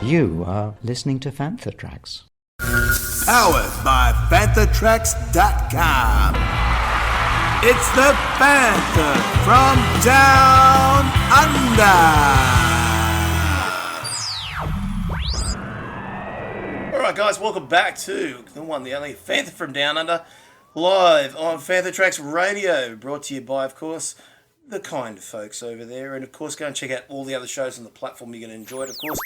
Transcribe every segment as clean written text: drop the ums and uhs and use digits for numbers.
You are listening to Fantha Tracks. Powered by FanthaTracks.com. It's the Fantha from Down Under. Alright guys, welcome back to the one, the only Fantha from Down Under, live on Fantha Tracks Radio, brought to you by, of course, the kind folks over there. And of course, go and check out all the other shows on the platform. You're going to enjoy it, of course.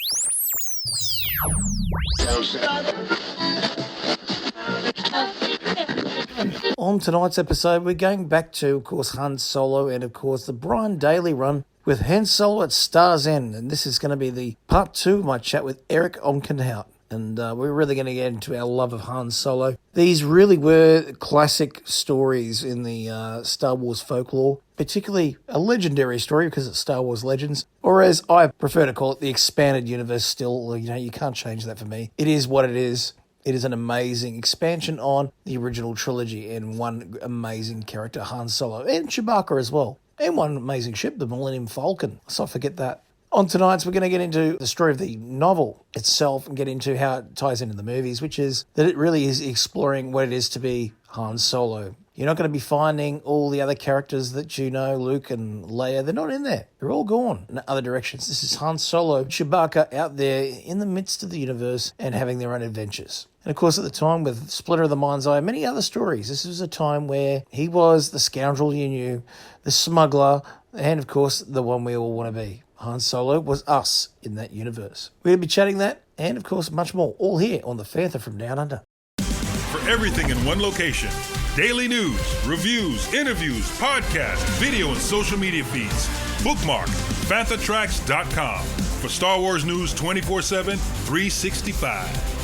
On tonight's episode, we're going back to, of course, Han Solo and, of course, the Brian Daley run with Han Solo at Star's End. And this is going to be the part 2 of my chat with Eric Onkenhout. And we're really going to get into our love of Han Solo. These really were classic stories in the Star Wars folklore, particularly a legendary story because it's Star Wars Legends, or as I prefer to call it, the expanded universe still. You know, you can't change that for me. It is what it is. It is an amazing expansion on the original trilogy and one amazing character, Han Solo, and Chewbacca as well. And one amazing ship, the Millennium Falcon. So I forget that. On tonight's, we're going to get into the story of the novel itself and get into how it ties into the movies, which is that it really is exploring what it is to be Han Solo. You're not going to be finding all the other characters that you know, Luke and Leia. They're not in there. They're all gone in other directions. This is Han Solo, Chewbacca out there in the midst of the universe and having their own adventures. And of course, at the time with Splinter of the Mind's Eye, many other stories, this was a time where he was the scoundrel you knew, the smuggler, and of course, the one we all want to be. Han Solo was us in that universe. We're going to be chatting that and, of course, much more, all here on the Fantha from Down Under. For everything in one location, daily news, reviews, interviews, podcasts, video and social media feeds, bookmark FanthaTracks.com for Star Wars news 24/7, 365.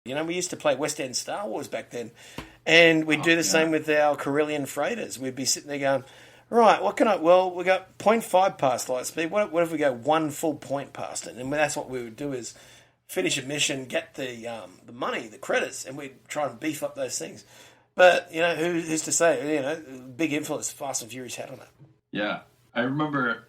You know, we used to play West End Star Wars back then, and we'd do the same with our Corellian freighters. We'd be sitting there going, right, what can I... Well, we got 0.5 past light speed. What if we go 1 full point past it? And that's what we would do is finish a mission, get the money, the credits, and we'd try and beef up those things. But, you know, who's to say? You know, big influence Fast and Furious had on that. Yeah. I remember,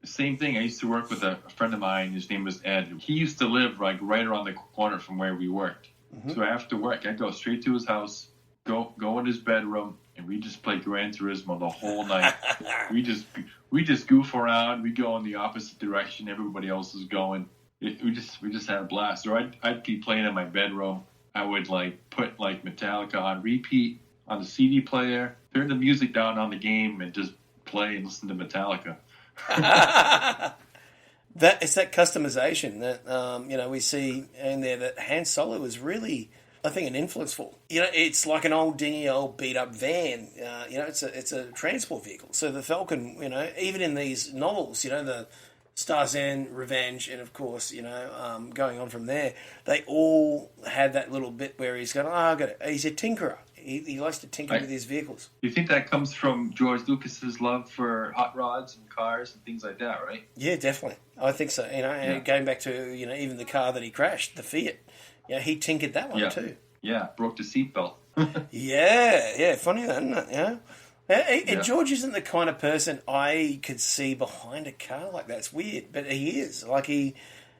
same thing. I used to work with a friend of mine. His name was Ed. He used to live right around the corner from where we worked. Mm-hmm. So after work, I'd go straight to his house, go in his bedroom, and we just play Gran Turismo the whole night. we just goof around. We go in the opposite direction everybody else is going. We just had a blast. Or I'd be playing in my bedroom. I would put Metallica on repeat on the CD player, turn the music down on the game, and just play and listen to Metallica. It's that customization that we see in there that Han Solo is really, I think, an influence for. You know, it's like an old dingy, old beat up van. It's a transport vehicle. So the Falcon, even in these novels, the Star's End, Revenge, and of course, going on from there, they all had that little bit where he's going, he's a tinkerer. He likes to tinker with his vehicles. You think that comes from George Lucas's love for hot rods and cars and things like that, right? Yeah, definitely. I think so. And going back to even the car that he crashed, the Fiat. He tinkered that one too. Yeah, broke the seatbelt. yeah. Funny that, isn't it? Yeah. George isn't the kind of person I could see behind a car like that. It's weird, but he is. He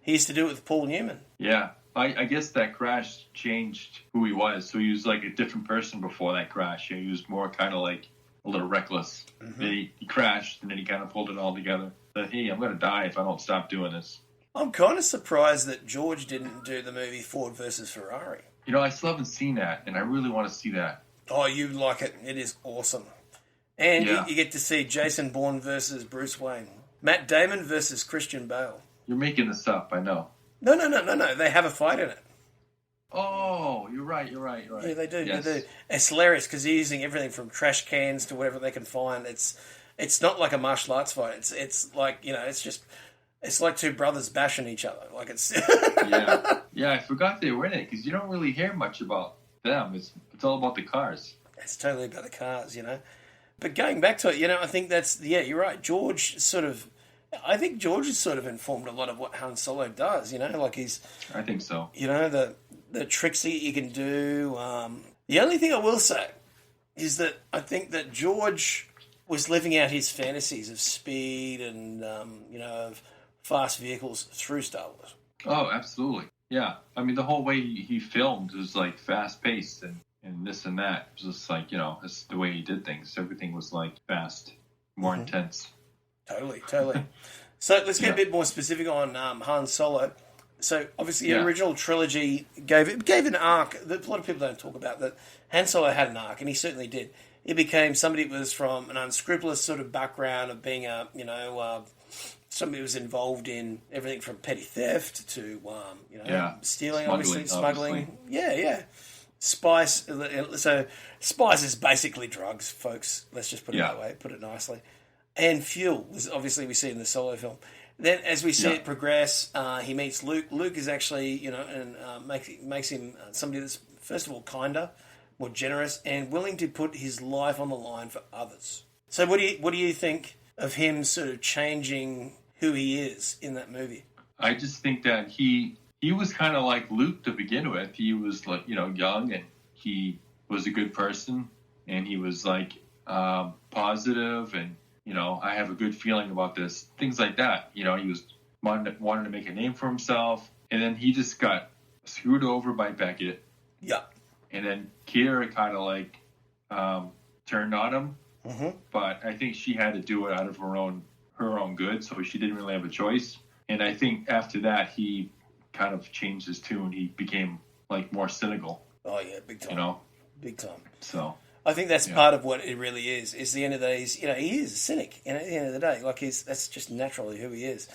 used to do it with Paul Newman. Yeah. I guess that crash changed who he was. So he was a different person before that crash. He was more kind of a little reckless. Mm-hmm. Then he crashed, and then he kind of pulled it all together. But, hey, I'm going to die if I don't stop doing this. I'm kind of surprised that George didn't do the movie Ford versus Ferrari. I still haven't seen that, and I really want to see that. Oh, you like it. It is awesome. And you get to see Jason Bourne versus Bruce Wayne. Matt Damon versus Christian Bale. You're making this up, I know. No. They have a fight in it. Oh, you're right. Yeah, they do. Yes. They do. It's hilarious because they're using everything from trash cans to whatever they can find. It's not like a martial arts fight. It's like it's like two brothers bashing each other. Yeah. I forgot they were in it because you don't really hear much about them. It's all about the cars. It's totally about the cars, But going back to it, I think you're right. I think George has sort of informed a lot of what Han Solo does, I think so. The tricks that you can do. The only thing I will say is that I think that George was living out his fantasies of speed and, of fast vehicles through Star Wars. Oh, absolutely. Yeah. I mean, the whole way he filmed was like fast paced and this and that. It was just like, that's the way he did things. Everything was like fast, more intense. Totally. So let's get a bit more specific on Han Solo. So obviously the original trilogy gave an arc that a lot of people don't talk about, that Han Solo had an arc, and he certainly did. He became somebody that was from an unscrupulous sort of background of being somebody who was involved in everything from petty theft to, stealing, smuggling. Yeah. Spice. So spice is basically drugs, folks. Let's just put it that way, put it nicely. And fuel, obviously we see in the Solo film. Then as we see it progress, he meets Luke. Luke is actually, and makes him somebody that's, first of all, kinder, more generous, and willing to put his life on the line for others. So what do you think of him sort of changing who he is in that movie? I just think that he was kind of like Luke to begin with. He was like, young, and he was a good person, and he was like positive, and I have a good feeling about this, things like that. He was wanted to make a name for himself, and then he just got screwed over by Beckett. Yeah. And then Kira kind of like turned on him, but I think she had to do it out of her own good, so she didn't really have a choice. And I think after that, he kind of changed his tune. He became like more cynical. Oh yeah, big time. Big time. So I think that's part of what it really is. Is the end of the day, he is a cynic. And at the end of the day, that's just naturally who he is.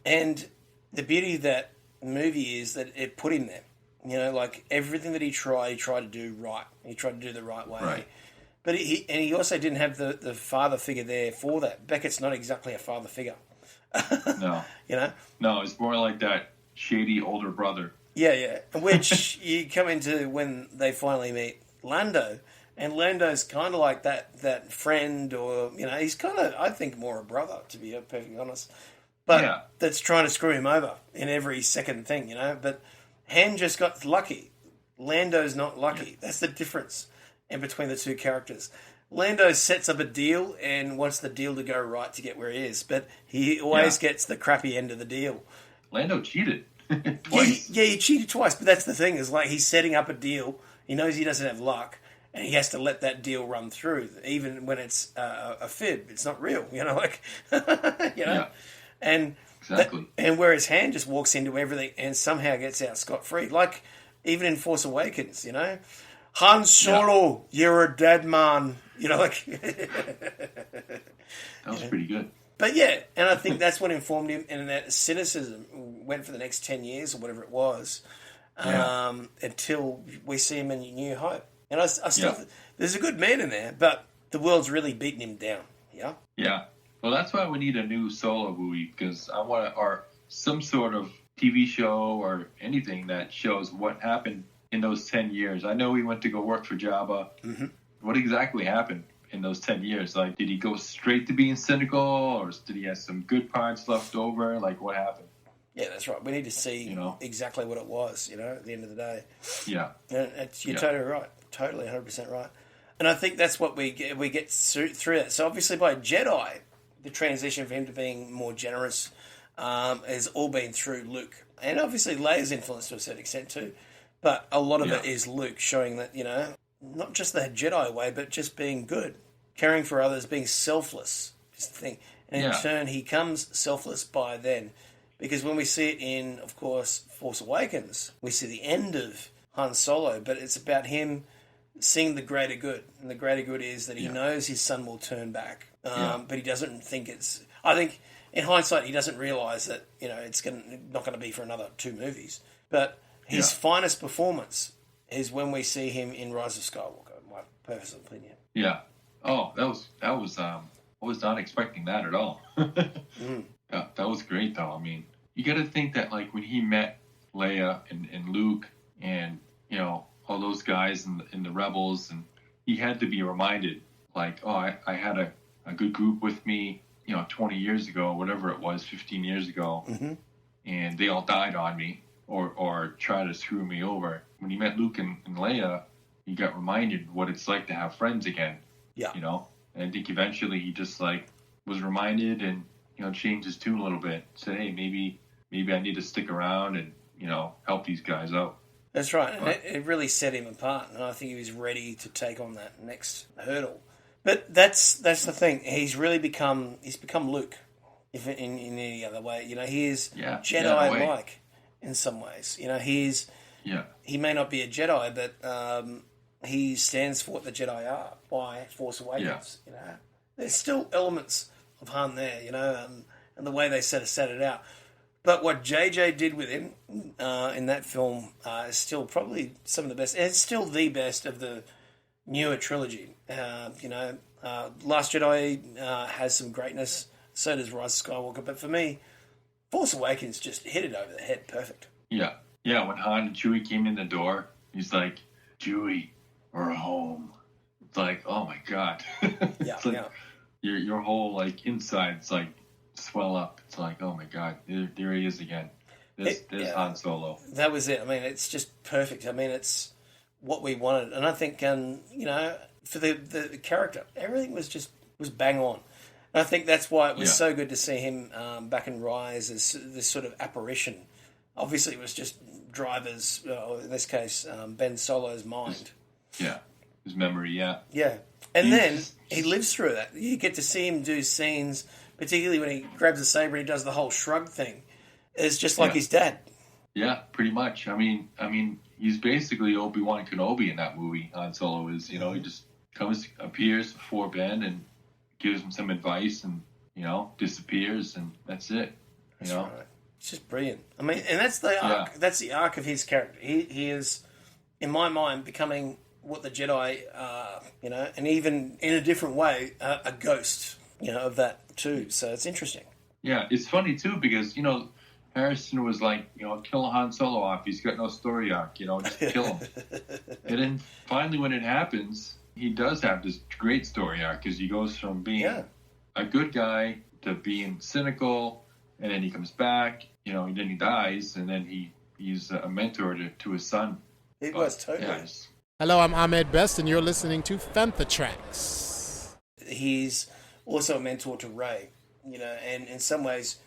And the beauty of that movie is that it put him there. Like everything that he tried to do right. He tried to do the right way. Right. But he also didn't have the father figure there for that. Beckett's not exactly a father figure. No. No, it's more like that shady older brother. Yeah. Which you come into when they finally meet Lando. And Lando's kind of like that friend, or, he's kind of, I think, more a brother, to be perfectly honest. But that's trying to screw him over in every second thing, But Han just got lucky. Lando's not lucky. Yeah. That's the difference in between the two characters. Lando sets up a deal and wants the deal to go right to get where he is, but he always gets the crappy end of the deal. Lando cheated twice. Yeah, he cheated twice, but that's the thing, is like he's setting up a deal. He knows he doesn't have luck, and he has to let that deal run through, even when it's a fib. It's not real, Yeah. And exactly. And whereas Han just walks into everything and somehow gets out scot-free, like even in Force Awakens, Han Solo, you're a dead man. That was pretty good. But yeah, and I think that's what informed him, and that cynicism went for the next 10 years or whatever it was, until we see him in New Hope. And I still, there's a good man in there, but the world's really beating him down. Yeah. Yeah. Well, that's why we need a new Solo movie, because I want or some sort of TV show or anything that shows what happened in those 10 years. I know he went to go work for Jabba. Mm-hmm. What exactly happened in those 10 years? Like, did he go straight to being cynical, or did he have some good parts left over? Like, what happened? Yeah, that's right. We need to see exactly what it was, at the end of the day. Yeah. And you're totally right. Totally, 100% right. And I think that's what we get through that. So obviously by Jedi, the transition of him to being more generous has all been through Luke. And obviously Leia's influence to a certain extent too. But a lot of it is Luke showing that, not just the Jedi way, but just being good, caring for others, being selfless is the thing. And in turn, he comes selfless by then. Because when we see it in, of course, Force Awakens, we see the end of Han Solo, but it's about him seeing the greater good. And the greater good is that he knows his son will turn back. But he doesn't think it's... I think, in hindsight, he doesn't realise that, it's not going to be for another 2 movies. But his finest performance is when we see him in Rise of Skywalker, in my personal opinion. Yeah. Oh, that was I was not expecting that at all. That was great, though. I mean, you got to think that, like, when he met Leia and Luke and, all those guys in the Rebels, and he had to be reminded, like, oh, I had a good group with me, 20 years ago, whatever it was, 15 years ago, and they all died on me or tried to screw me over. When he met Luke and Leia, he got reminded what it's like to have friends again. Yeah. And I think eventually he just like was reminded and, changed his tune a little bit. Said, hey, maybe I need to stick around and, help these guys out. That's right. And it really set him apart. And I think he was ready to take on that next hurdle. But that's the thing. He's become Luke, if in any other way. He is Jedi-like in some ways. He may not be a Jedi, but he stands for what the Jedi are by Force Awakens. There's still elements of Han there, and the way they set it out. But what JJ did with him in that film is still probably some of the best. And it's still the best of the newer trilogy. Last Jedi has some greatness. So does Rise of Skywalker. But for me, Force Awakens just hit it over the head. Perfect. Yeah. Yeah, when Han and Chewie came in the door, he's like, Chewie, we're home. It's like, oh my God. Your whole like insides like swell up. It's like, oh my God, there he is again. There's Han Solo. That was it. I mean, it's just perfect. I mean, it's what we wanted. And I think, for the character, everything was bang on. And I think that's why it was so good to see him back in Rise as this sort of apparition. Obviously, it was just Driver's, in this case, Ben Solo's mind. His memory, Yeah. And then he lives through that. You get to see him do scenes, particularly when he grabs a saber and he does the whole shrug thing. It's just like his dad. Yeah, pretty much. I mean, he's basically Obi-Wan Kenobi in that movie. Han Solo is, he just appears before Ben and gives him some advice and, disappears and that's it. That's right. It's just brilliant. I mean, and that's the arc. Yeah. That's the arc of his character. He is, in my mind, becoming what the Jedi are, and even in a different way, a ghost, of that too. So it's interesting. Yeah, it's funny too because, Harrison was like, kill Han Solo off. He's got no story arc, just kill him. And then finally when it happens, he does have this great story arc because he goes from being a good guy to being cynical, and then he comes back, and then he dies, and then he's a mentor to his son. It was totally. Yeah, Hello, I'm Ahmed Best, and you're listening to Fantha Tracks. He's also a mentor to Rey, and in some ways,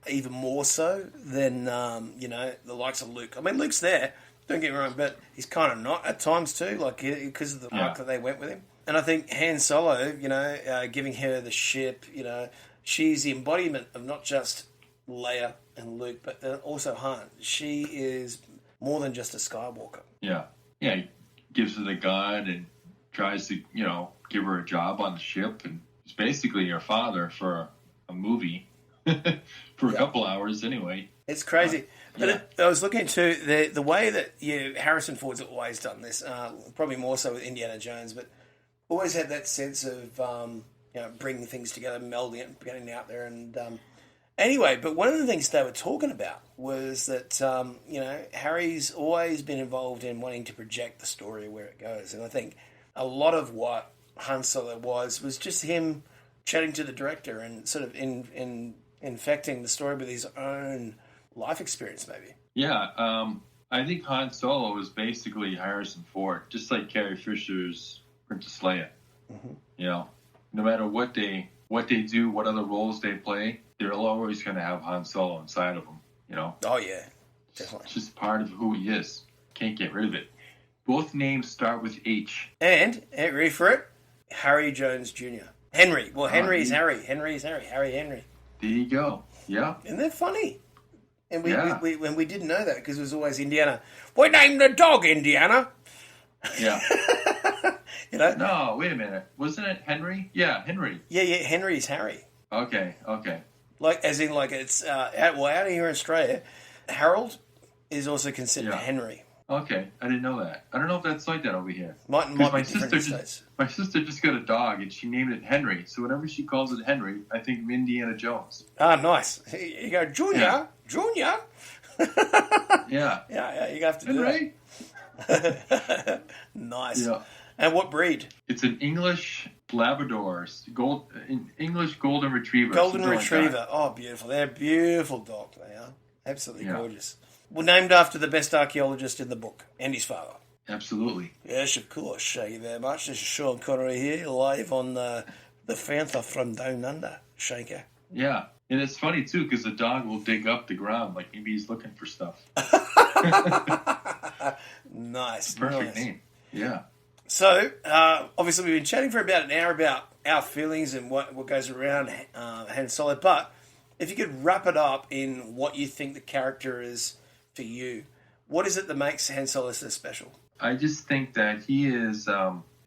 even more so than, the likes of Luke. I mean, Luke's there, don't get me wrong, but he's kind of not at times too, like, because of the arc that they went with him. And I think Han Solo, giving her the ship, she's the embodiment of not just Leia and Luke, but also Han. She is more than just a Skywalker. Yeah. Yeah, gives her the gun and tries to, give her a job on the ship. And he's basically her father for a movie for a couple hours anyway. It's crazy. But I was looking into the way that Harrison Ford's always done this, probably more so with Indiana Jones, but always had that sense of, bringing things together, melding it, getting out there. And anyway, but one of the things they were talking about was that, Harry's always been involved in wanting to project the story where it goes. And I think a lot of what Han Solo was just him chatting to the director and sort of infecting the story with his own life experience, maybe. Yeah, I think Han Solo is basically Harrison Ford, just like Carrie Fisher's Princess Leia. Mm-hmm. No matter what they do, what other roles they play, they're always going to have Han Solo inside of them, Oh, yeah, definitely. It's just part of who he is. Can't get rid of it. Both names start with H. And, ready for it? Harry Jones Jr. Henry. Well, Henry is Harry. Henry is Harry. Harry Henry. There you go. Yeah. Isn't that funny? And we didn't know that because it was always Indiana. We named the dog Indiana. Yeah. No, wait a minute. Wasn't it Henry? Yeah, Henry. Yeah, Henry's Harry. Okay. Like, as in, like, it's, out here in Australia, Harold is also considered Henry. Okay, I didn't know that. I don't know if that's like that over here. Might my be different in states. My sister just got a dog, and she named it Henry. So whenever she calls it Henry, I think of Indiana Jones. Ah, nice. You go, Junior. Yeah. Yeah, you have to do Henry? that. Nice. Yeah. And what breed? It's an English Labrador, English Golden Retriever. Golden Retriever. Like, oh, beautiful. They're beautiful dogs. They are. Absolutely gorgeous. Well, named after the best archaeologist in the book, and his father. Absolutely. Yes, of course. Thank you very much. This is Sean Connery here, live on The Fantha from Down Under, Shaker. Yeah. And it's funny, too, because the dog will dig up the ground. Like, maybe he's looking for stuff. Nice. Perfect name. Yeah. So, obviously, we've been chatting for about an hour about our feelings and what goes around Han Solo. But if you could wrap it up in what you think the character is for you, what is it that makes Han Solo so special? I just think that he is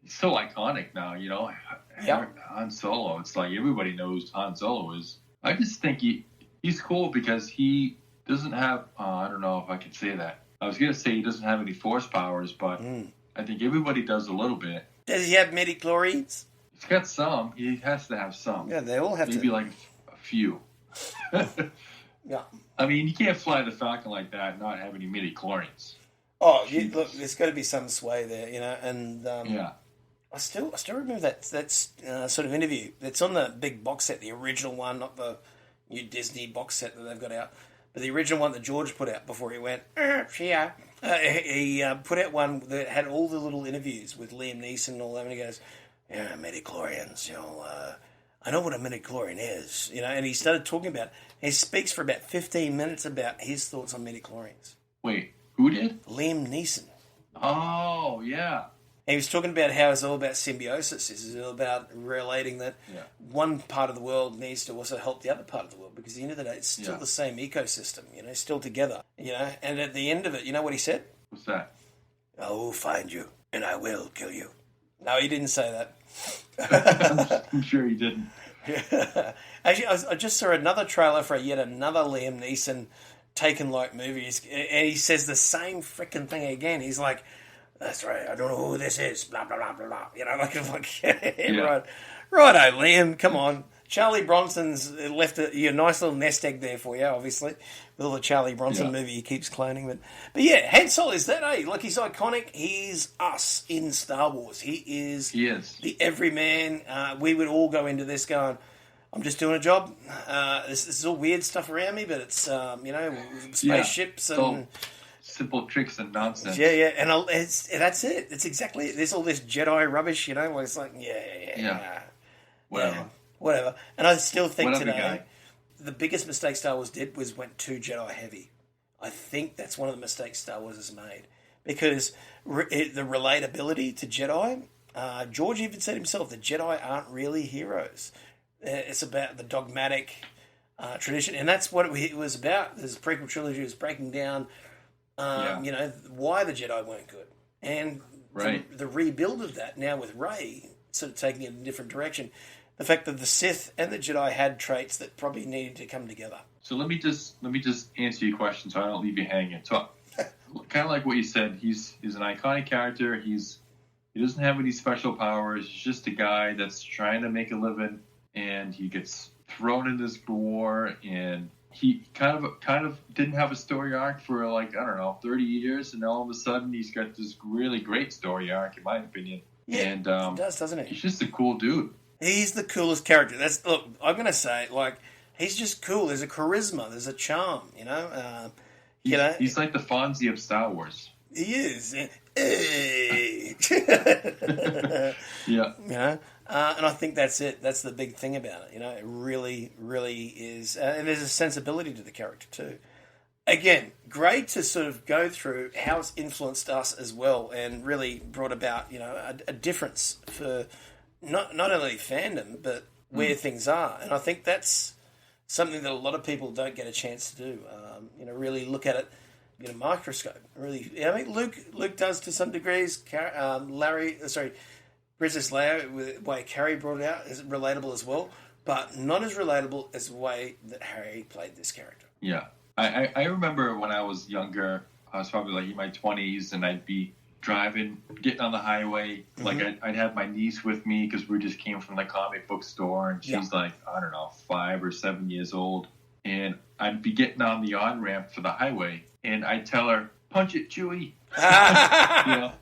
he's so iconic now, you know. Yep. Han Solo. It's like everybody knows Han Solo is. I just think he's cool because he doesn't have, I don't know if I can say that. I was going to say he doesn't have any force powers, but I think everybody does a little bit. Does he have midi-chlorians? He's got some. He has to have some. Yeah, they all have Maybe like a few. Yeah. I mean, you can't fly the Falcon like that and not have any midi-chlorians. Oh, look, there's got to be some sway there, you know, and Yeah. I still remember that sort of interview. It's on the big box set, the original one, not the new Disney box set that they've got out, but the original one that George put out before he went. He put out one that had all the little interviews with Liam Neeson and all that, and he goes, "Yeah, midichlorians, you know, I know what a midichlorian is, you know," and he started talking about. He speaks for about 15 minutes about his thoughts on midichlorians. Wait, who did? Liam Neeson. Oh, yeah. He was talking about how it's all about symbiosis. It's all about relating that one part of the world needs to also help the other part of the world, because at the end of the day, it's still the same ecosystem, you know, still together, you know. And at the end of it, you know what he said? What's that? "I will find you, and I will kill you." No, he didn't say that. I'm sure he didn't. Actually, I just saw another trailer for yet another Liam Neeson Taken like movie, and he says the same freaking thing again. He's like, "That's right, I don't know who this is, blah, blah, blah, blah, blah." You know, like right. Righto, Liam, come on. Charlie Bronson's left a nice little nest egg there for you, obviously, with all the Charlie Bronson movie he keeps cloning. But yeah, Han Solo is that, eh? Like, he's iconic. He's us in Star Wars. He is the everyman. We would all go into this going, "I'm just doing a job. This is all weird stuff around me, but it's, you know, spaceships and... simple tricks and nonsense. Yeah, and that's it. It's exactly it. There's all this Jedi rubbish, you know, where it's like, whatever. And I still think today, the biggest mistake Star Wars did was went too Jedi heavy. I think that's one of the mistakes Star Wars has made, because the relatability to Jedi, George even said himself, the Jedi aren't really heroes. It's about the dogmatic tradition, and that's what it was about. This prequel trilogy was breaking down you know, why the Jedi weren't good. And the rebuild of that now with Rey sort of taking it in a different direction. The fact that the Sith and the Jedi had traits that probably needed to come together. So let me just answer your question so I don't leave you hanging. So kind of like what you said, he's an iconic character. He doesn't have any special powers. He's just a guy that's trying to make a living, and he gets thrown in this war, and he kind of didn't have a story arc for, like, I don't know, 30 years, and all of a sudden he's got this really great story arc, in my opinion. Yeah, and he does, doesn't he? He's just a cool dude. He's the coolest character. Look, I'm going to say, like, he's just cool. There's a charisma. There's a charm, you know? He's like the Fonzie of Star Wars. He is. Yeah. You know? And I think that's it. That's the big thing about it. You know, it really, really is. And there's a sensibility to the character too. Again, great to sort of go through how it's influenced us as well, and really brought about, you know, a difference for not only fandom, but where things are. And I think that's something that a lot of people don't get a chance to do. You know, really look at it in a microscope. Really, I mean, Luke does to some degrees. Princess Leia, the way Carrie brought it out, is relatable as well, but not as relatable as the way that Harry played this character. Yeah. I remember when I was younger, I was probably like in my 20s, and I'd be driving, getting on the highway. Like, I'd have my niece with me because we just came from the comic book store, and she's like, I don't know, 5 or 7 years old. And I'd be getting on the on-ramp for the highway, and I'd tell her, "Punch it, Chewie." You know?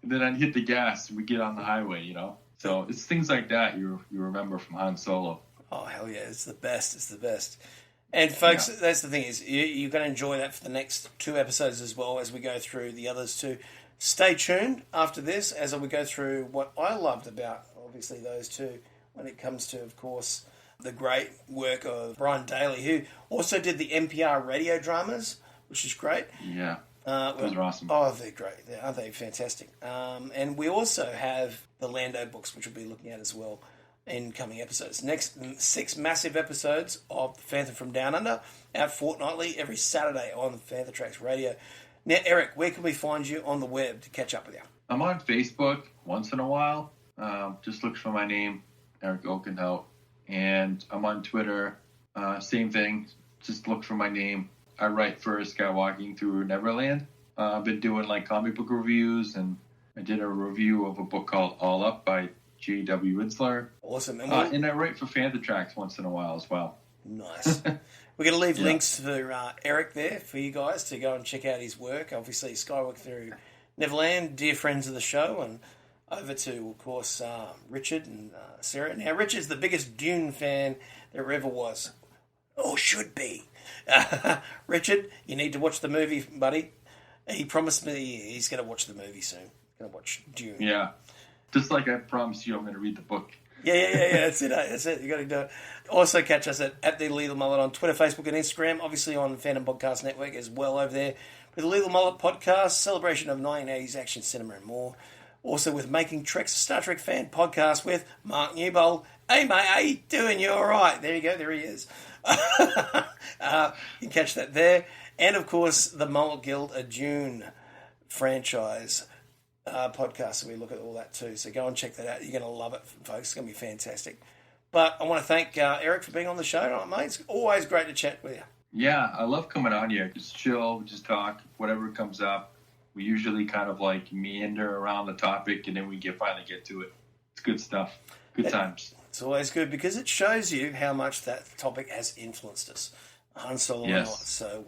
And then I'd hit the gas and we get on the highway, you know? So it's things like that you remember from Han Solo. Oh, hell yeah. It's the best. It's the best. And, folks, that's the thing is you're going to enjoy that for the next 2 episodes as well as we go through the others too. Stay tuned after this as we go through what I loved about, obviously, those 2. when it comes to, of course, the great work of Brian Daley, who also did the NPR radio dramas, which is great. Yeah, those are awesome. Oh, they're great. Aren't they fantastic? And we also have the Lando books, which we'll be looking at as well in coming episodes. Next 6 massive episodes of Fantha from Down Under, out fortnightly every Saturday on Fantha Tracks Radio. Now, Eric, where can we find you on the web to catch up with you? I'm on Facebook once in a while. Just look for my name, Eric Onkenhout. And I'm on Twitter. Same thing. Just look for my name. I write for Skywalking Through Neverland. I've been doing like comic book reviews, and I did a review of a book called All Up by J.W. Winsler. Awesome. And I write for Fantha Tracks once in a while as well. Nice. We're going to leave links for Eric there for you guys to go and check out his work. Obviously, Skywalk Through Neverland, dear friends of the show, and over to, of course, Richard and Sarah. Now, Richard's the biggest Dune fan there ever was, or should be. Richard, you need to watch the movie, buddy. He promised me he's going to watch the movie soon. He's going to watch Dune. Yeah. Just like I promised you, I'm going to read the book. Yeah. That's it. You got to do it. Also, catch us at The Lethal Mullet on Twitter, Facebook, and Instagram. Obviously on Phantom Podcast Network as well over there with The Lethal Mullet Podcast, celebration of 1980s action cinema and more. Also with Making Treks, a Star Trek fan podcast with Mark Newbold. Hey, mate, how you doing? You all right? There you go. There he is. You can catch that there. And, of course, the Mullet Guild, a Dune franchise podcast. So we look at all that too. So go and check that out. You're going to love it, folks. It's going to be fantastic. But I want to thank Eric for being on the show tonight, mate. It's always great to chat with you. Yeah, I love coming on here. Just chill, just talk, whatever comes up. We usually kind of like meander around the topic, and then we finally get to it. It's good stuff. Good times. It's always good because it shows you how much that topic has influenced us. Han Solo or not. So,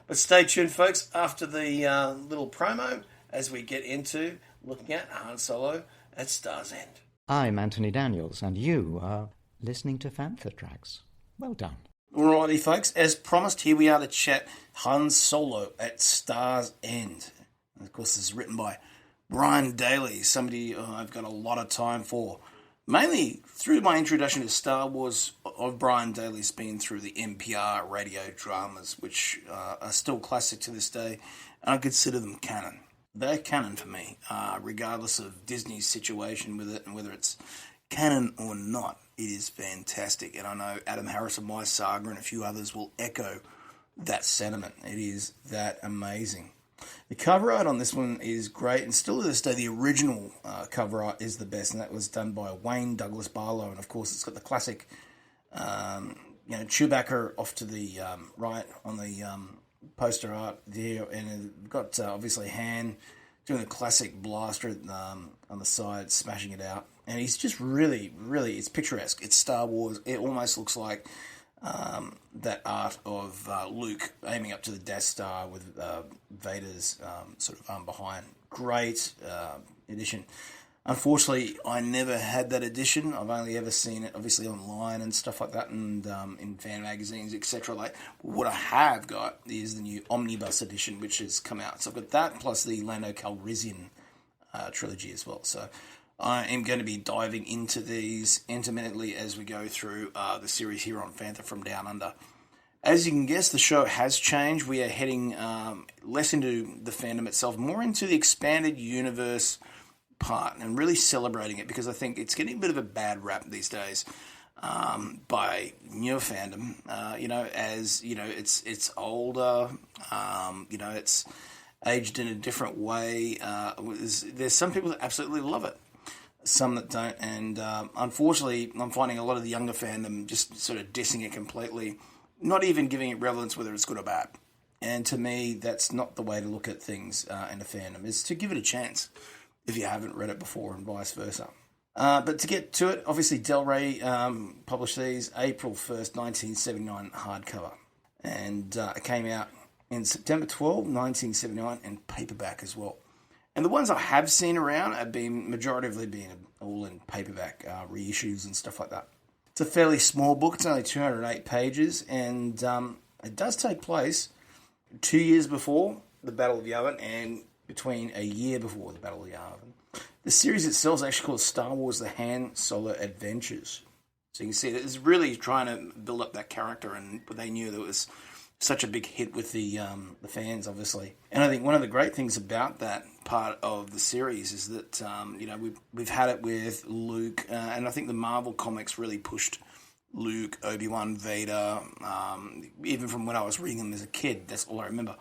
but stay tuned, folks, after the little promo as we get into looking at Han Solo at Star's End. I'm Anthony Daniels, and you are listening to Fantha Tracks. Well done. Alrighty, folks. As promised, here we are to chat Han Solo at Star's End. And of course, this is written by Brian Daley, somebody I've got a lot of time for. Mainly through my introduction to Star Wars of Brian Daley's been through the NPR radio dramas, which are still classic to this day, and I consider them canon. They're canon for me, regardless of Disney's situation with it and whether it's canon or not. It is fantastic, and I know Adam Harris of My Saga and a few others will echo that sentiment. It is that amazing. The cover art on this one is great, and still to this day, the original cover art is the best, and that was done by Wayne Douglas Barlow. And of course, it's got the classic, Chewbacca off to the right on the poster art there, and it's got obviously Han doing the classic blaster on the side, smashing it out, and he's just really, it's picturesque. It's Star Wars. It almost looks like that art of Luke aiming up to the Death Star with Vader's sort of arm behind. Great edition. Unfortunately, I never had that edition. I've only ever seen it, obviously, online and stuff like that, and in fan magazines, etc. Like, what I have got is the new Omnibus edition, which has come out. So I've got that, plus the Lando Calrissian trilogy as well. So I am going to be diving into these intermittently as we go through the series here on Fantha from Down Under. As you can guess, the show has changed. We are heading less into the fandom itself, more into the expanded universe part, and really celebrating it, because I think it's getting a bit of a bad rap these days by newer fandom. It's older. It's aged in a different way. There's some people that absolutely love it, some that don't, and unfortunately, I'm finding a lot of the younger fandom just sort of dissing it completely, not even giving it relevance whether it's good or bad. And to me, that's not the way to look at things in a fandom, is to give it a chance if you haven't read it before, and vice versa. But to get to it, obviously Del Rey published these April 1st, 1979 hardcover. And it came out in September 12, 1979, and paperback as well. And the ones I have seen around have been, majoritively been all in paperback reissues and stuff like that. It's a fairly small book. It's only 208 pages, and it does take place 2 years before the Battle of Yavin and between a year before the Battle of Yavin. The series itself is actually called Star Wars The Han Solo Adventures. So you can see that it's really trying to build up that character, and they knew that it was such a big hit with the fans, obviously. And I think one of the great things about that part of the series is that we've had it with Luke, and I think the Marvel comics really pushed Luke, Obi-Wan, Vader. Even from when I was reading them as a kid, that's all I remember.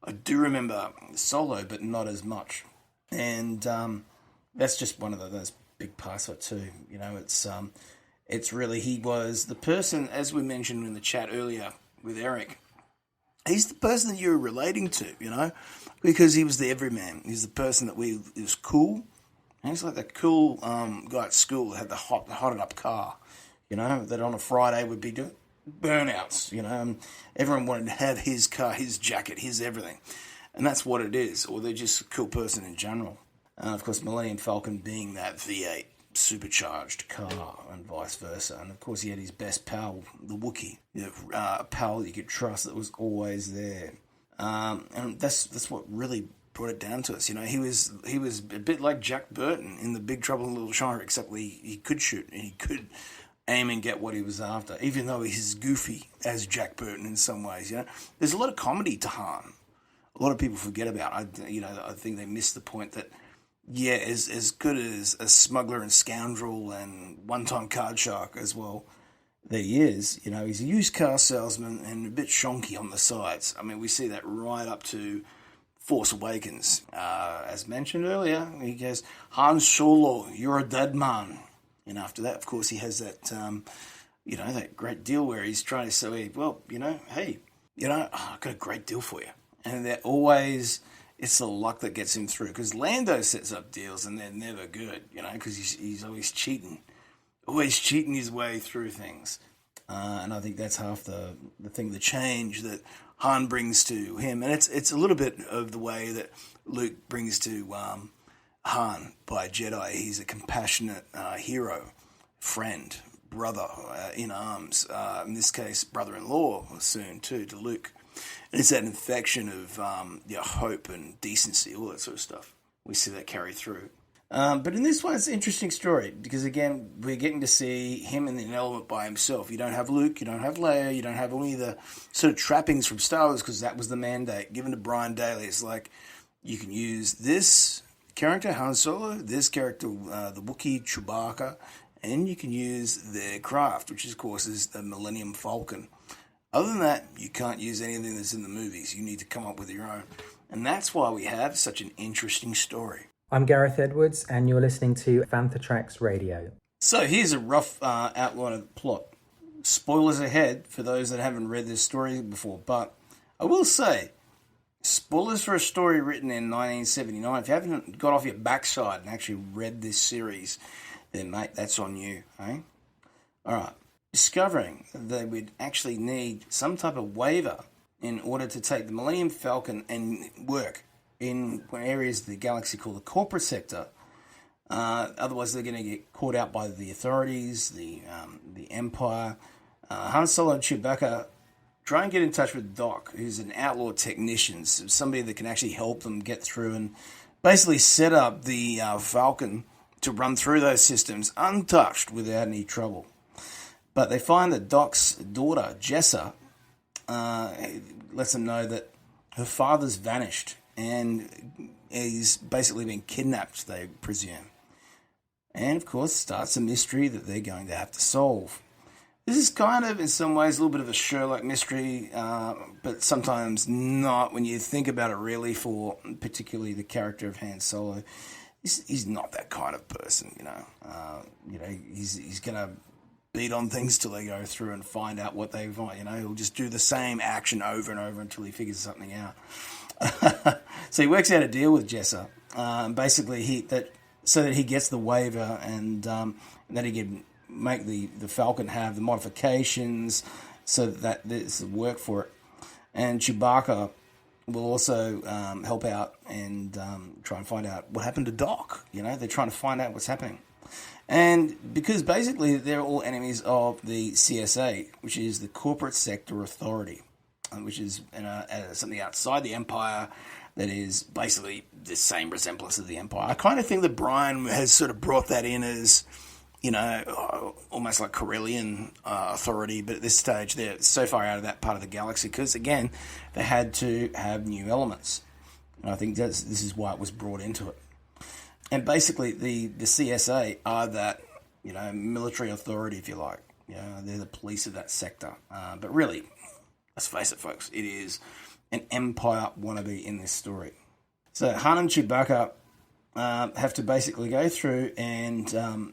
I do remember Solo, but not as much. And that's just one of those big parts of it too. It's really, he was the person, as we mentioned in the chat earlier with Eric, he's the person that you're relating to, because he was the everyman. He's the person that he was cool. And he's like that cool guy at school that had the hotted up car, that on a Friday would be doing burnouts, and everyone wanted to have his car, his jacket, his everything. And that's what it is, or they're just a cool person in general. Of course, Millennium Falcon being that V8 supercharged car and vice versa. And of course he had his best pal, the Wookiee, a pal that you could trust that was always there. And that's what really brought it down to us. He was a bit like Jack Burton in The Big Trouble in Little China, except he could shoot and he could aim and get what he was after, even though he's goofy as Jack Burton in some ways. There's a lot of comedy to Han. A lot of people forget about. I think they miss the point that, yeah, as good as a smuggler and scoundrel and one-time card shark as well, there he is. He's a used car salesman and a bit shonky on the sides. I mean, we see that right up to Force Awakens. As mentioned earlier, he goes, Han Solo, you're a dead man. And after that, of course, he has that, that great deal where he's trying to say, well, hey, I've got a great deal for you. And they're always... it's the luck that gets him through, because Lando sets up deals and they're never good, because he's always cheating his way through things. And I think that's half the thing, the change that Han brings to him. And it's a little bit of the way that Luke brings to Han by Jedi. He's a compassionate hero, friend, brother in arms. In this case, brother-in-law soon too to Luke. And it's that infection of hope and decency, all that sort of stuff. We see that carry through. But in this one, it's an interesting story because, again, we're getting to see him in an element by himself. You don't have Luke, you don't have Leia, you don't have any of the sort of trappings from Star Wars, because that was the mandate given to Brian Daley. It's like, you can use this character, Han Solo, this character, the Wookiee, Chewbacca, and you can use their craft, which, of course, is the Millennium Falcon. Other than that, you can't use anything that's in the movies. You need to come up with your own. And that's why we have such an interesting story. I'm Gareth Edwards, and you're listening to Fantha Tracks Radio. So here's a rough outline of the plot. Spoilers ahead for those that haven't read this story before, but I will say, spoilers for a story written in 1979. If you haven't got off your backside and actually read this series, then, mate, that's on you, eh? All right. Discovering that they would actually need some type of waiver in order to take the Millennium Falcon and work in areas of the galaxy called the corporate sector. Otherwise, they're going to get caught out by the authorities, the Empire. Han Solo and Chewbacca try and get in touch with Doc, who's an outlaw technician, so somebody that can actually help them get through and basically set up the Falcon to run through those systems untouched without any trouble. But they find that Doc's daughter, Jessa, lets them know that her father's vanished and he's basically been kidnapped, they presume. And, of course, starts a mystery that they're going to have to solve. This is kind of, in some ways, a little bit of a Sherlock mystery, but sometimes not when you think about it really, for particularly the character of Han Solo. He's not that kind of person, He's going to beat on things till they go through and find out what they find. He'll just do the same action over and over until he figures something out. So he works out a deal with Jessa, basically so that he gets the waiver and that he can make the Falcon have the modifications so that there's work for it. And Chewbacca will also help out and try and find out what happened to Doc. They're trying to find out what's happening. And because basically they're all enemies of the CSA, which is the Corporate Sector Authority, which is something outside the Empire that is basically the same resemblance of the Empire. I kind of think that Brian has sort of brought that in as almost like Corellian authority, but at this stage they're so far out of that part of the galaxy because, again, they had to have new elements. And I think this is why it was brought into it. And basically the CSA are that, military authority, if you like. They're the police of that sector. But really, let's face it, folks, it is an Empire wannabe in this story. So Han and Chewbacca have to basically go through and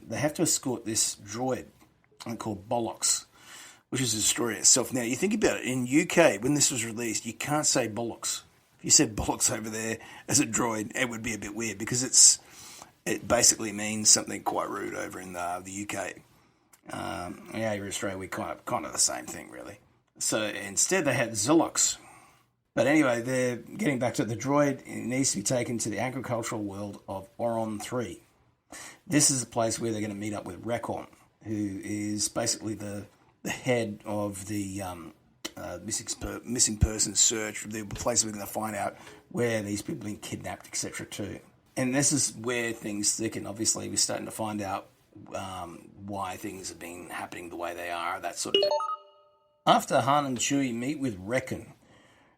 they have to escort this droid called Bollocks, which is a story itself. Now, you think about it, in UK, when this was released, you can't say Bollocks. If you said Bollocks over there as a droid, it would be a bit weird because it basically means something quite rude over in the UK. Here in Australia, we kind of the same thing, really. So instead, they had Zillox. But anyway, they're getting back to the droid. It needs to be taken to the agricultural world of Oron 3. This is the place where they're going to meet up with Rekon, who is basically the head of the missing person search, the place we're going to find out where these people have been kidnapped, etc. too. And this is where things thicken. Obviously, we're starting to find out why things have been happening the way they are, that sort of thing. After Han and Chewie meet with Rekon,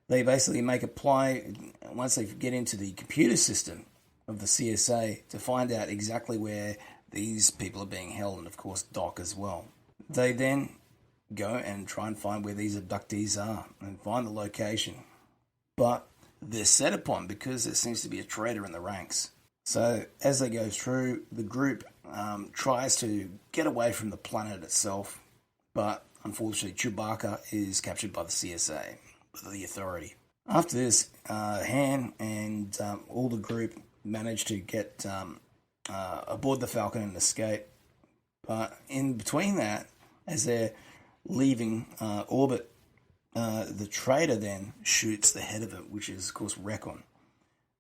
they basically make a play, once they get into the computer system of the CSA, to find out exactly where these people are being held, and of course Doc as well. They then go and try and find where these abductees are and find the location. But they're set upon because there seems to be a traitor in the ranks. So as they go through, the group tries to get away from the planet itself, but unfortunately Chewbacca is captured by the CSA, the authority. After this, Han and all the group manage to get aboard the Falcon and escape. But in between that, as they're leaving orbit, the traitor then shoots the head of it, which is, of course, Rekon,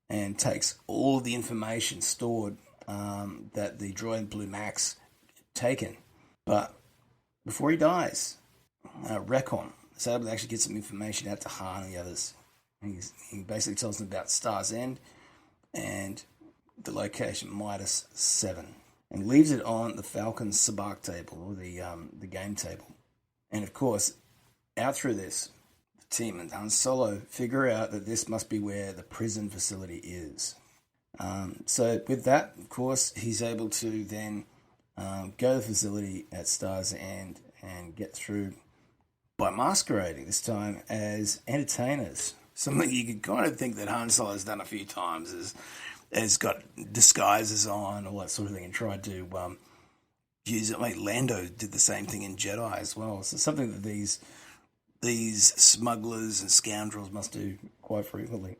and takes all of the information stored that the droid Blue Max taken. But before he dies, Rekon is able to actually get some information out to Han and the others. He basically tells them about Star's End and the location Midas 7, and leaves it on the Falcon's Sabacc table, or the game table. And of course, out through this, the team and Han Solo figure out that this must be where the prison facility is. So with that, of course, he's able to then go to the facility at Star's End and get through by masquerading this time as entertainers. Something you could kind of think that Han Solo has done a few times, has got disguises on, all that sort of thing, and tried to use it. I mean, Lando did the same thing in Jedi as well. So something that these smugglers and scoundrels must do quite frequently.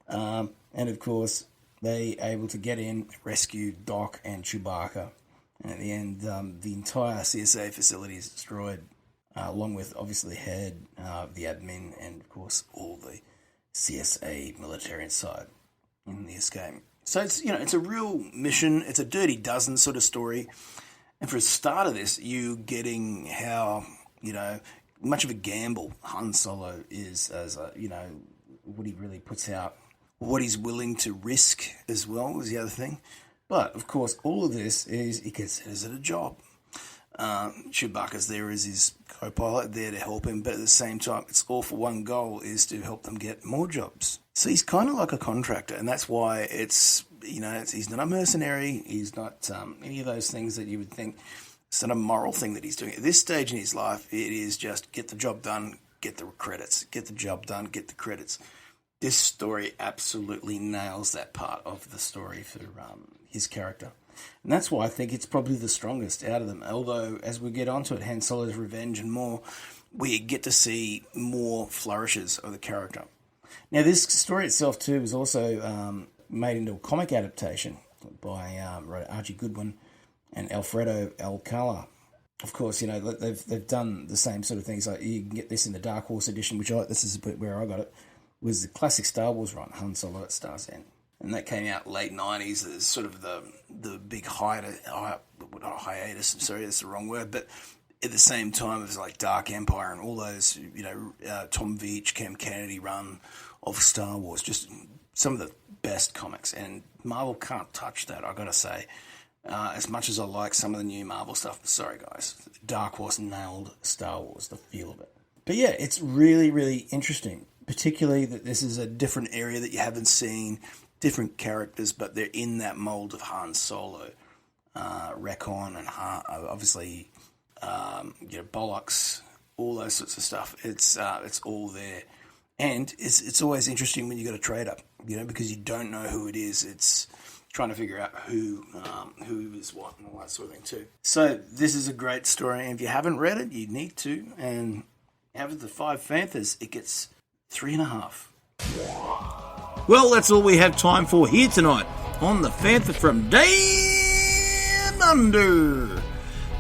And of course, they able to get in, rescue Doc and Chewbacca. And at the end, the entire CSA facility is destroyed, along with obviously head, the admin, and of course all the CSA military inside in the escape. So it's a real mission. It's a Dirty Dozen sort of story. And for a start of this, you getting how, much of a gamble Han Solo is as what he really puts out, what he's willing to risk as well is the other thing. But of course, all of this is he considers it a job. Chewbacca's there as his co-pilot, there to help him, but at the same time, it's all for one goal, is to help them get more jobs. So he's kind of like a contractor, and that's why he's not a mercenary, he's not any of those things that you would think. It's not a moral thing that he's doing. At this stage in his life, it is just get the job done, get the credits. Get the job done, get the credits. This story absolutely nails that part of the story for his character. And that's why I think it's probably the strongest out of them. Although, as we get onto it, Han Solo's Revenge and more, we get to see more flourishes of the character. Now, this story itself, too, was also made into a comic adaptation by Archie Goodwin and Alfredo Alcala. Of course, they've done the same sort of things. Like you can get this in the Dark Horse edition, this is where I got it, was the classic Star Wars run, Han Solo at Star's End. And that came out late 90s as sort of the big hiatus. I'm sorry, that's the wrong word. But at the same time, it was like Dark Empire and all those, Tom Veitch, Cam Kennedy run of Star Wars. Just some of the best comics. And Marvel can't touch that, I've got to say. as much as I like some of the new Marvel stuff. Sorry, guys. Dark Horse nailed Star Wars, the feel of it. But yeah, it's really, really interesting, particularly that this is a different area that you haven't seen, different characters, but they're in that mold of Han Solo. Recon and Han, obviously, Bollocks, all those sorts of stuff. It's all there. And it's always interesting when you got a trade up, because you don't know who it is. It's trying to figure out who is what and all that sort of thing too. So this is a great story, and if you haven't read it, you need to. And out of the 5 Fanthas, it gets 3.5. Well, that's all we have time for here tonight on the Fantha from Down Under.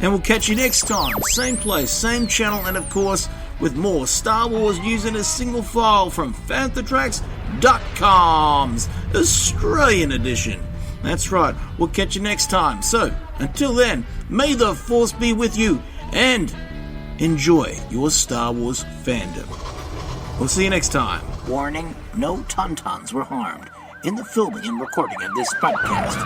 And we'll catch you next time, same place, same channel, and of course, with more Star Wars news in a single file from FanthaTracks.com's Australian edition. That's right, we'll catch you next time. So, until then, may the Force be with you, and enjoy your Star Wars fandom. We'll see you next time. Warning, no Tauntauns were harmed in the filming and recording of this podcast.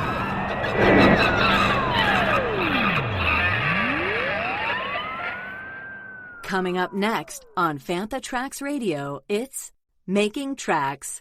Coming up next on Fantha Tracks Radio, it's Making Tracks.